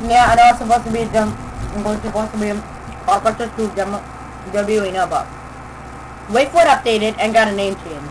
Yeah, I know it's supposed to be jump. I'm going supposed to be all parts of two jump. W, know about. WAYFORT updated and got a name change.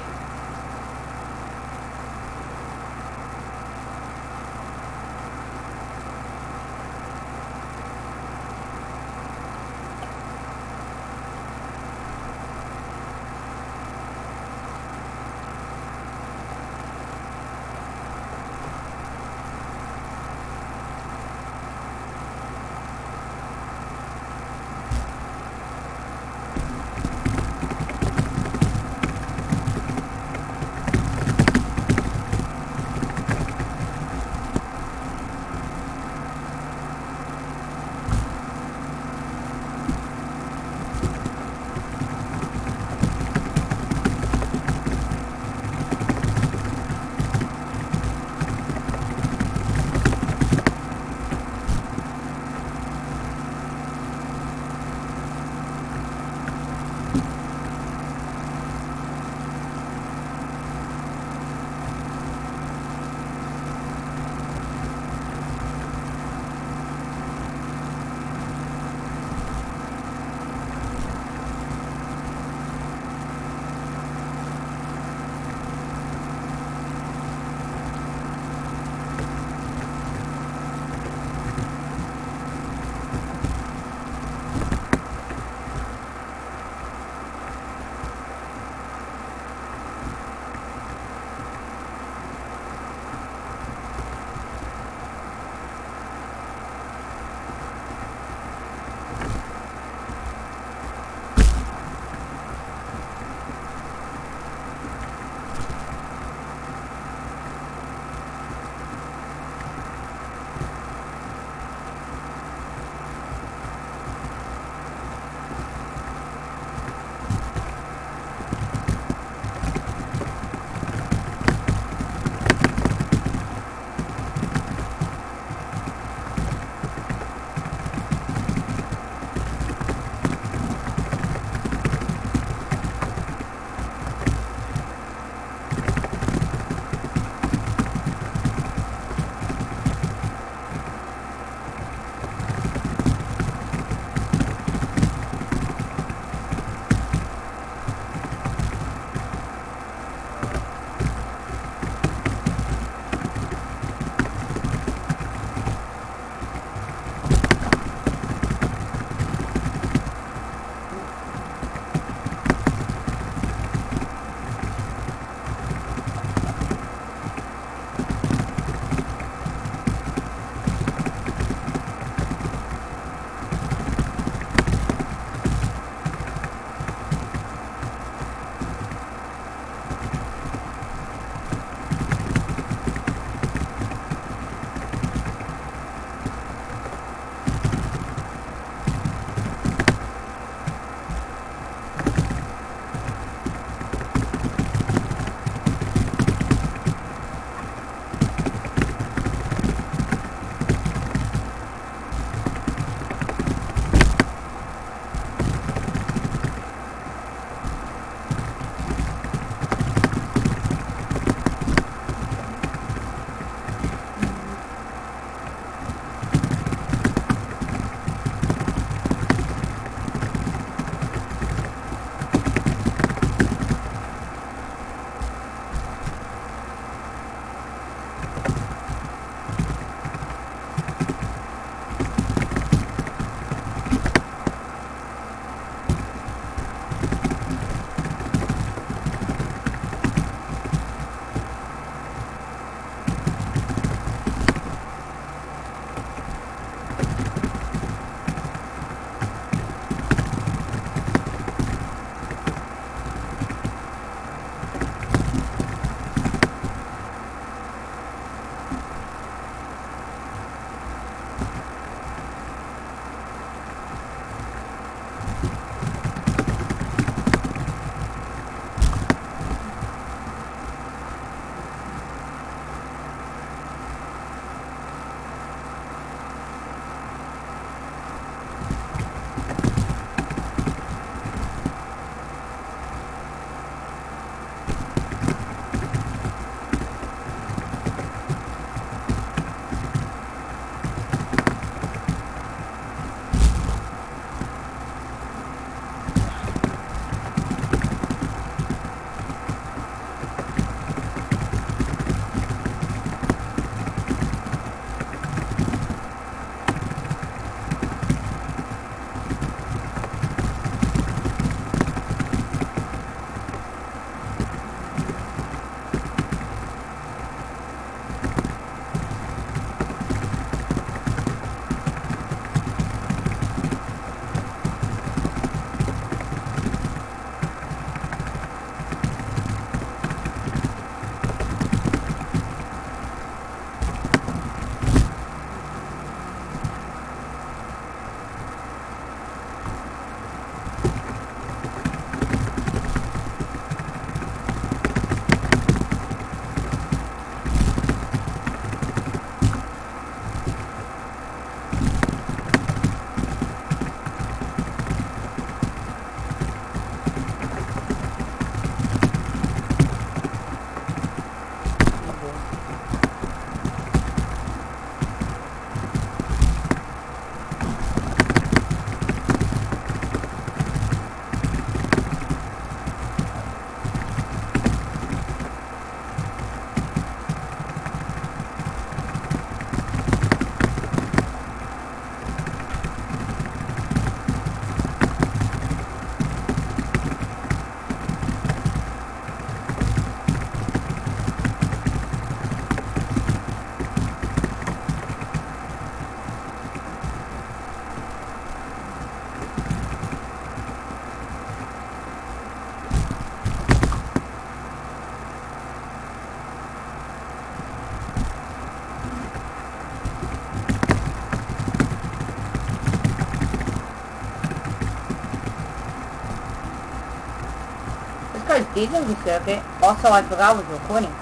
is decent for circuit. Also, I forgot I was recording.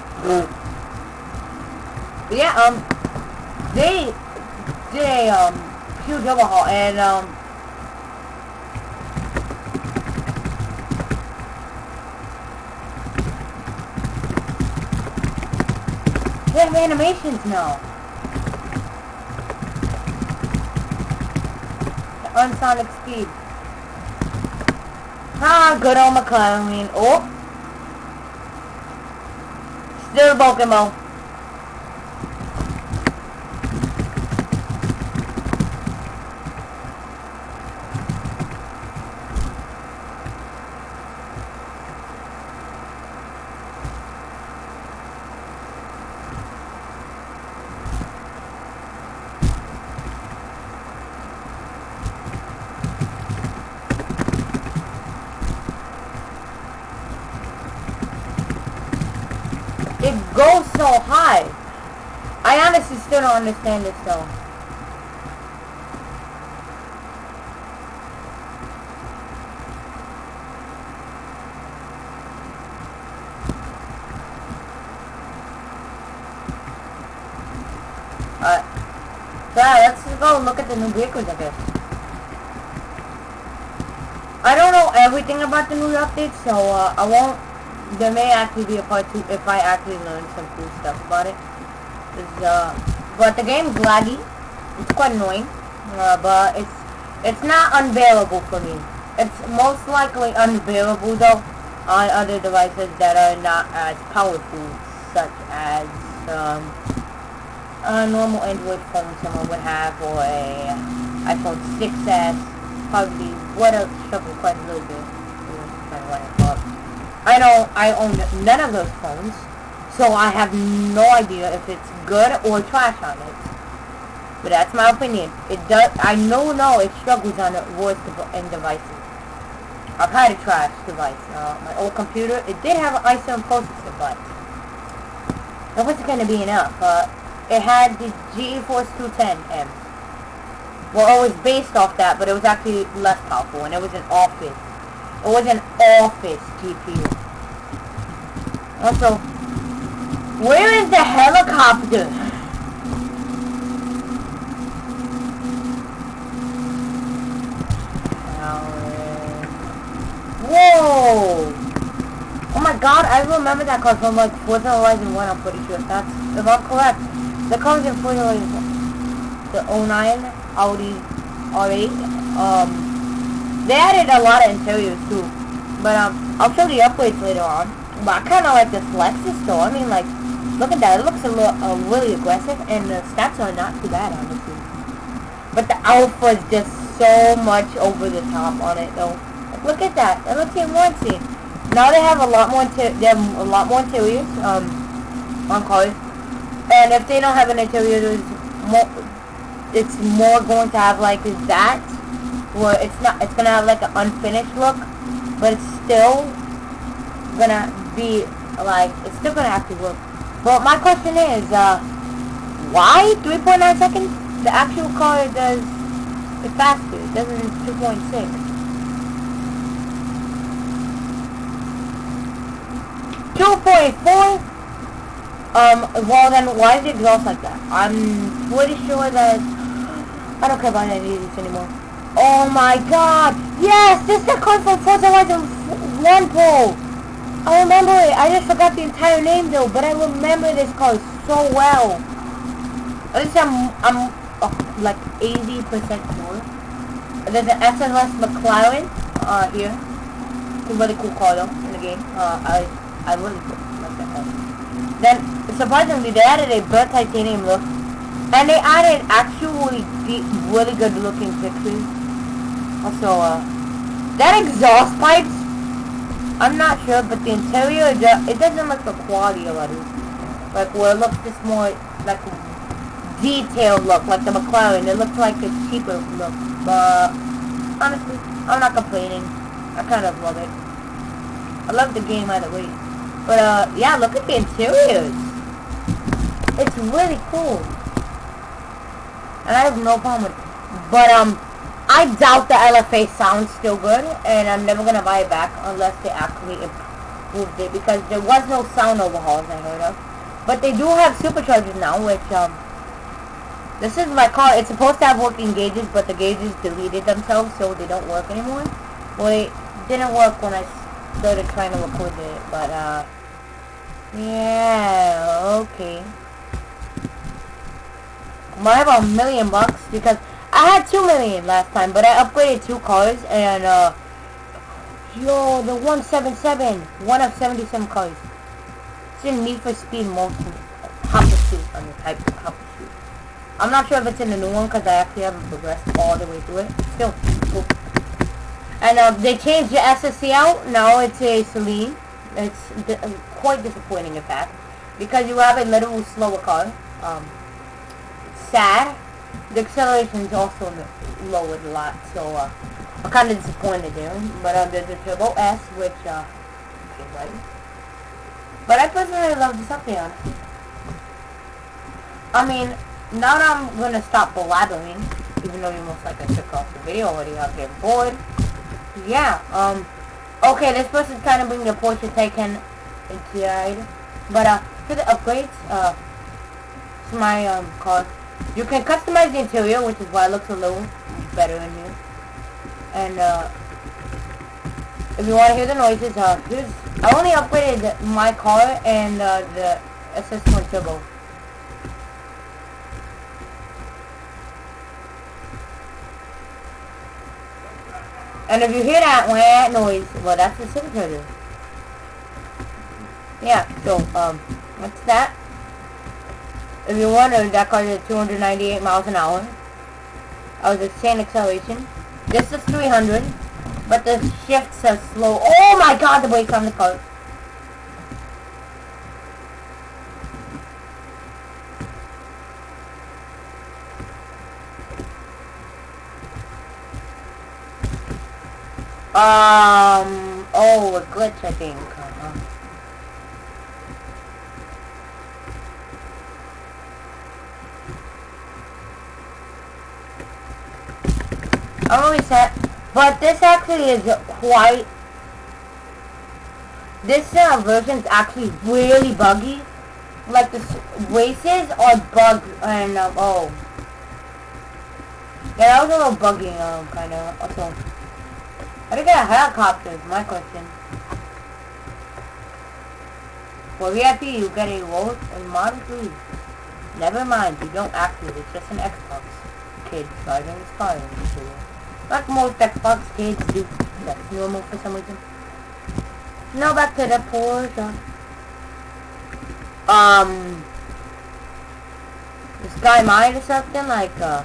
But yeah, they did a, huge overhaul, and, they have animations now. On Sonic Speed. Ah, good old McLaren. Oh. Still Pokemon. It goes so high. I honestly still don't understand this though. Alright. So let's just go look at the new vehicles, I guess. I don't know everything about the new updates, so I won't. There may actually be a part 2 if I actually learn some cool stuff about it. But the game's laggy. It's quite annoying. But it's not unbearable for me. It's most likely unbearable though on other devices that are not as powerful, such as a normal Android phone someone would have, or a iPhone 6s. Probably would have struggled quite a little bit. I know I own none of those phones, so I have no idea if it's good or trash on it. But that's my opinion. It does. I know it struggles on voice and devices. I've had a trash device. My old computer, it did have an i7 processor, but it wasn't going to be enough. It had the GeForce 210M. Well, it was based off that, but it was actually less powerful, and it was an office. It was an office GPU. Also, where is the helicopter? Whoa! Oh my god, I remember that car from like Forza Horizon 1, I'm pretty sure. That's, if I'm correct. That comes in Forza Horizon 1. The 09 Audi R8. They added a lot of interiors too, but I'll show the upgrades later on. But I kind of like this Lexus though. I mean, like, look at that. It looks a little really aggressive, and the stats are not too bad, honestly. But the Alpha is just so much over the top on it though. Like, look at that. It looks even more insane. Now they have a lot more. They have a lot more interiors on cars, and if they don't have an interior, there's more. It's more going to have like that. Well, it's gonna have like an unfinished look, but it's still gonna be like, it's still gonna have to work. But my question is, why 3.9 seconds? The actual car does it faster. It does it in 2.6. Well then, why is the exhaust like that? I'm pretty sure that I don't care about any of these anymore. Oh my god! Yes! This is the car from Forza Horizon 1 Pro! I remember it. I just forgot the entire name though, but I remember this car so well. At least I'm like 80% sure. There's an SLS McLaren here. It's a really cool car though in the game. I really like that car. Then surprisingly they added a burnt titanium look, and they added actually really good looking pictures. Also, that exhaust pipes, I'm not sure, but the interior, it doesn't look the quality of it. Like, where it looks just more like a detailed look, like the McLaren. It looks like a cheaper look. But, honestly, I'm not complaining. I kind of love it. I love the game either way. But, yeah, look at the interiors. It's really cool. And I have no problem with it. But, I doubt the LFA sounds still good, and I'm never gonna buy it back unless they actually improved it because there was no sound overhauls I heard of. But they do have superchargers now, which, this is my car. It's supposed to have working gauges, but the gauges deleted themselves, so they don't work anymore. Well, it didn't work when I started trying to record it, but, yeah, okay. I have $1 million because I had 2 million last time, but I upgraded 2 cars, and, yo, the 177, one of 77 cars. It's in Need for Speed Multi, Hopper Suit, on the type of Hopper Suit. I'm not sure if it's in the new one, because I actually haven't progressed all the way through it. Still, cool. And, they changed the SSC out, now it's a Celine. It's quite disappointing, in fact, because you have a little slower car. It's sad. The acceleration is also lowered a lot, so, I'm kind of disappointed there. But, there's the Turbo S, which, okay, right. But I personally love this update, honestly. I mean, now that I'm gonna stop blabbering, even though you most likely took off the video already, I'm getting bored. Yeah, okay, this person's kind of bringing the Porsche Taycan inside. But, for the upgrades, to my, car, you can customize the interior, which is why it looks a little better in here. And, if you want to hear the noises, here's, I only upgraded my car and, the SS1 Turbo. And if you hear that noise, well, that's the supercharger. Yeah, so, what's that? If you wonder, that car is 298 miles an hour. I was insane acceleration. This is 300, but the shift says slow. Oh my god, the brakes on the car. Oh, a glitch, I think. I'm always set, but this actually is quite. This version is actually really buggy. Like the races are bugged, and oh, yeah, that was a little buggy, kind of. Also, how do you get a helicopter? Is my question. For VIP, you get a Road and Model 3. Never mind, you don't actually. It's just an Xbox kid driving his car. Like most Xbox kids do. That's normal for some reason. Now back to the Porsche. This guy mine or something like oh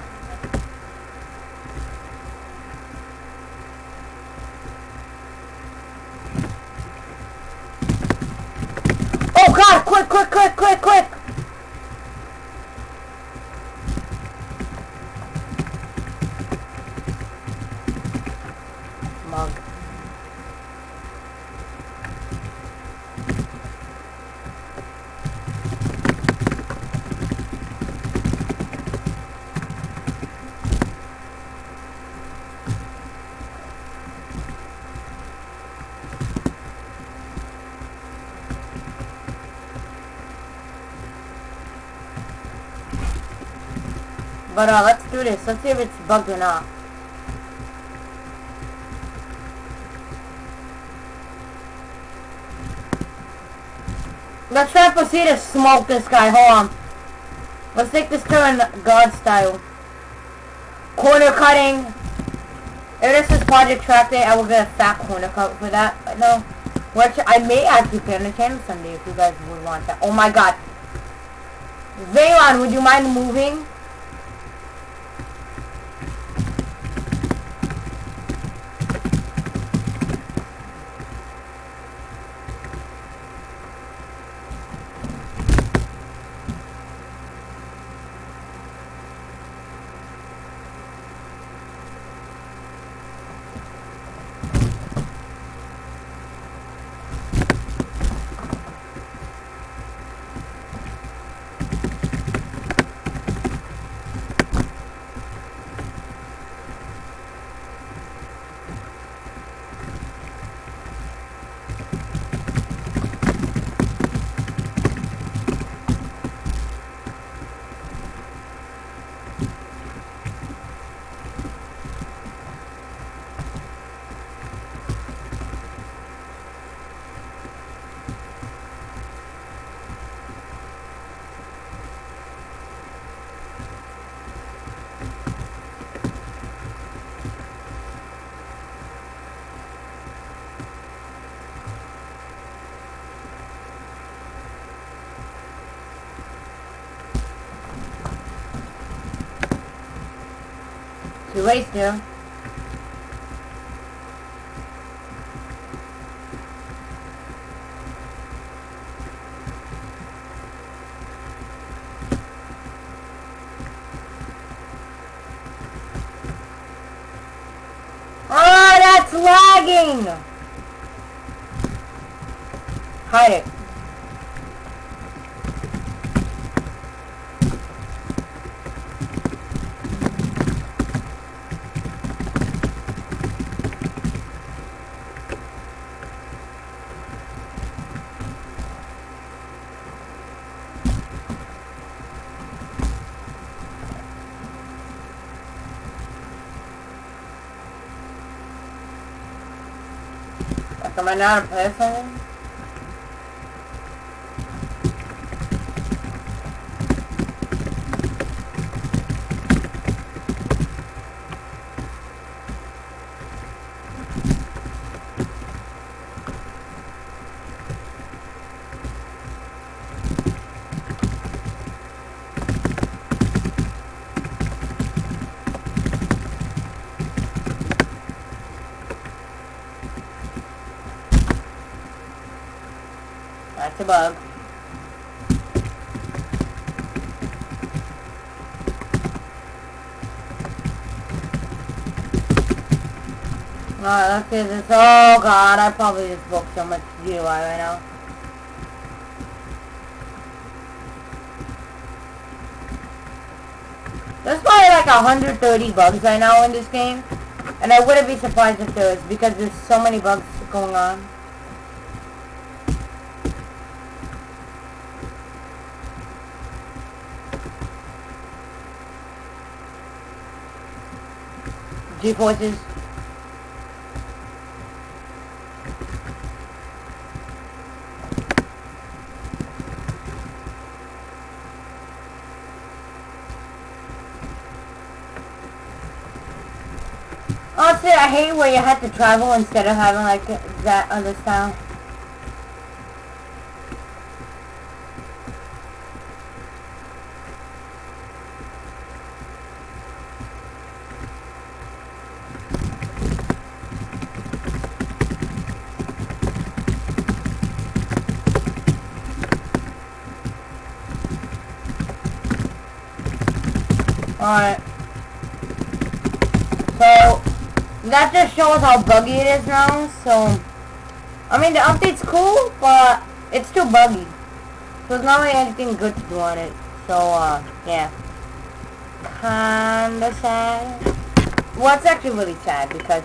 god, quick! Mug. But let's do this. Let's see if it's bugged or not. Let's try to proceed to smoke this guy. Hold on. Let's take this turn God style. Corner cutting. If this is Project Track Day, I will get a fat corner cut for that. But no. Which I may actually put on the channel someday if you guys would want that. Oh my god. Vaylon, would you mind moving? To race there. Oh, that's lagging! Hide it. Am I not a person? That's a bug. Alright, let's do this. Oh god, I probably just broke so much GUI right now. There's probably like 130 bugs right now in this game. And I wouldn't be surprised if there was, because there's so many bugs going on. G-forces. Honestly, I hate where you have to travel instead of having like that other style. Alright. So, that just shows how buggy it is now, so... I mean, the update's cool, but it's still buggy. So there's not really anything good to do on it. So, yeah. Kinda sad. Well, it's actually really sad, because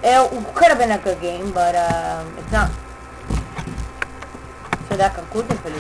it could have been a good game, but, it's not. So that concludes it for this